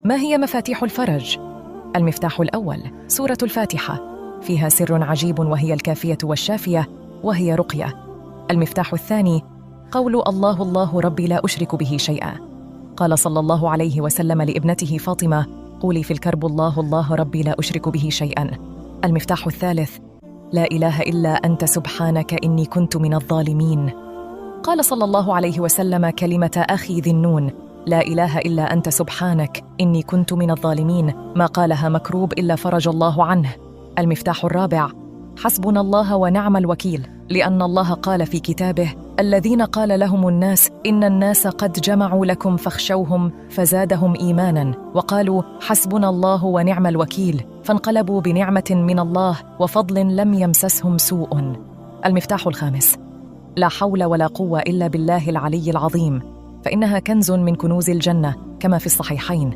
ما هي مفاتيح الفرج؟ المفتاح الأول سورة الفاتحة، فيها سر عجيب وهي الكافية والشافية، وهي رقية. المفتاح الثاني قول الله الله ربي لا أشرك به شيئا. قال صلى الله عليه وسلم لابنته فاطمة: قولي في الكرب الله الله ربي لا أشرك به شيئا. المفتاح الثالث لا إله إلا أنت سبحانك إني كنت من الظالمين. قال صلى الله عليه وسلم كلمة أخي ذي النون: لا إله إلا أنت سبحانك إني كنت من الظالمين، ما قالها مكروب إلا فرج الله عنه. المفتاح الرابع حسبنا الله ونعم الوكيل، لأن الله قال في كتابه: الذين قال لهم الناس إن الناس قد جمعوا لكم فاخشوهم فزادهم إيمانا وقالوا حسبنا الله ونعم الوكيل، فانقلبوا بنعمة من الله وفضل لم يمسسهم سوء. المفتاح الخامس لا حول ولا قوة إلا بالله العلي العظيم، فإنها كنز من كنوز الجنة كما في الصحيحين.